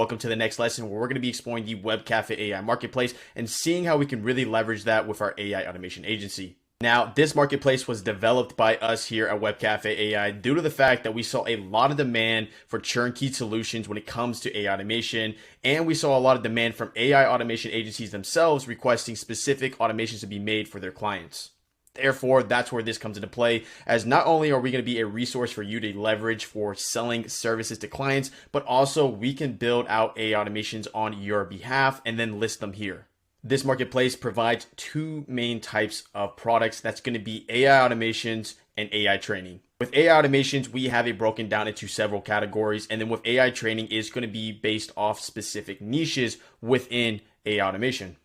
welcome to the next lesson where we're going to be exploring the Webcafe AI marketplace and seeing how we can really leverage that with our AI automation agency. Now, this marketplace was developed by us here at Webcafe AI due to the fact that we saw a lot of demand for turnkey solutions when it comes to AI automation, and we saw a lot of demand from AI automation agencies themselves requesting specific automations to be made for their clients. Therefore, that's where this comes into play, as not only are we going to be a resource for you to leverage for selling services to clients, but also we can build out AI automations on your behalf and then list them here. This marketplace provides two main types of products. That's going to be AI automations and AI training. With AI automations, we have it broken down into several categories. And then with AI training, it's going to be based off specific niches within AI automation.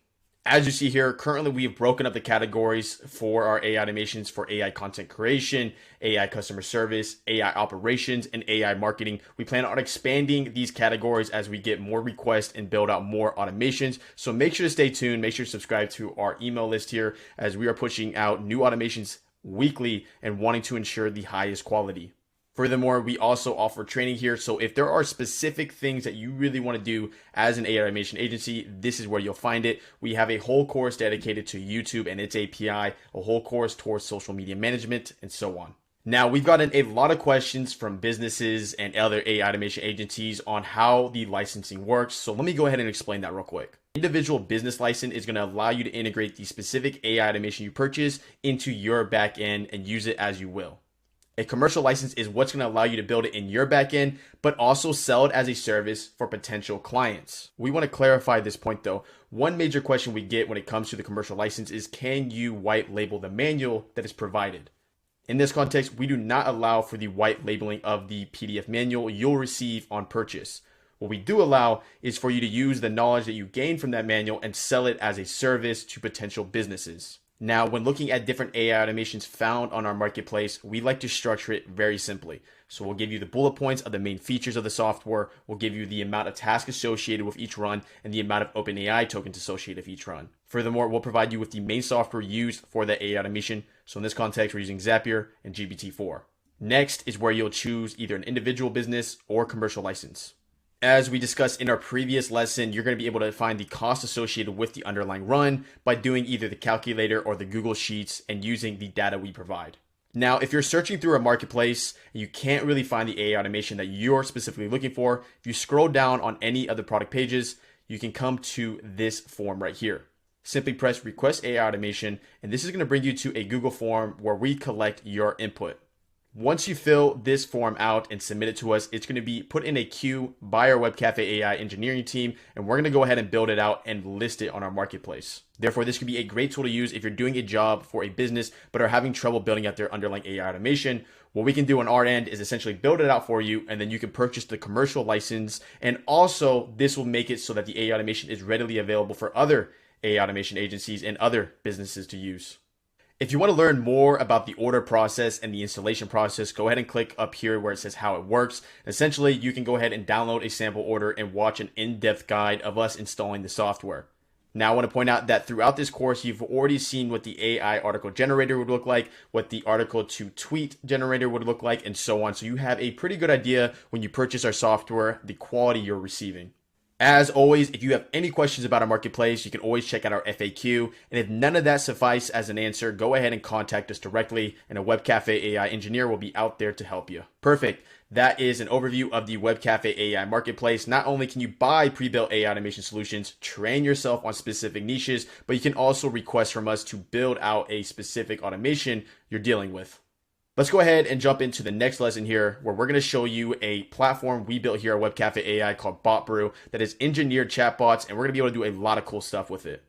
As you see here, currently we've broken up the categories for our AI automations for AI content creation, AI customer service, AI operations, and AI marketing. We plan on expanding these categories as we get more requests and build out more automations. So make sure to stay tuned. Make sure to subscribe to our email list here as we are pushing out new automations weekly and wanting to ensure the highest quality. Furthermore, we also offer training here. So if there are specific things that you really want to do as an AI automation agency, this is where you'll find it. We have a whole course dedicated to YouTube and its API, a whole course towards social media management, and so on. Now, we've gotten a lot of questions from businesses and other AI automation agencies on how the licensing works. So let me go ahead and explain that real quick. Individual business license is going to allow you to integrate the specific AI automation you purchase into your backend and use it as you will. A commercial license is what's going to allow you to build it in your backend, but also sell it as a service for potential clients. We want to clarify this point though. One major question we get when it comes to the commercial license is, can you white label the manual that is provided? In this context, we do not allow for the white labeling of the PDF manual you'll receive on purchase. What we do allow is for you to use the knowledge that you gain from that manual and sell it as a service to potential businesses. Now, when looking at different AI automations found on our marketplace, we like to structure it very simply. So we'll give you the bullet points of the main features of the software. We'll give you the amount of tasks associated with each run and the amount of OpenAI tokens associated with each run. Furthermore, we'll provide you with the main software used for the AI automation. So in this context, we're using Zapier and GPT-4. Next is where you'll choose either an individual business or commercial license. As we discussed in our previous lesson, you're going to be able to find the cost associated with the underlying run by doing either the calculator or the Google Sheets and using the data we provide. Now, if you're searching through a marketplace and you can't really find the AI automation that you're specifically looking for, if you scroll down on any of the product pages, you can come to this form right here. Simply press Request AI Automation, and this is going to bring you to a Google form where we collect your input. Once you fill this form out and submit it to us, it's going to be put in a queue by our Webcafe AI engineering team, and we're going to go ahead and build it out and list it on our marketplace. Therefore, this could be a great tool to use if you're doing a job for a business but are having trouble building out their underlying AI automation. What we can do on our end is essentially build it out for you, and then you can purchase the commercial license. And also, this will make it so that the AI automation is readily available for other AI automation agencies and other businesses to use. If you want to learn more about the order process and the installation process, go ahead and click up here where it says how it works. Essentially, you can go ahead and download a sample order and watch an in-depth guide of us installing the software. Now, I want to point out that throughout this course, you've already seen what the AI article generator would look like, what the article to tweet generator would look like, and so on. So you have a pretty good idea when you purchase our software, the quality you're receiving. As always, if you have any questions about our marketplace, you can always check out our FAQ. And if none of that suffice as an answer, go ahead and contact us directly, and a Webcafe AI engineer will be out there to help you. Perfect. That is an overview of the Webcafe AI marketplace. Not only can you buy pre-built AI automation solutions, train yourself on specific niches, but you can also request from us to build out a specific automation you're dealing with. Let's go ahead and jump into the next lesson here, where we're going to show you a platform we built here at Webcafe AI called BotBrew that is engineered chatbots, and we're going to be able to do a lot of cool stuff with it.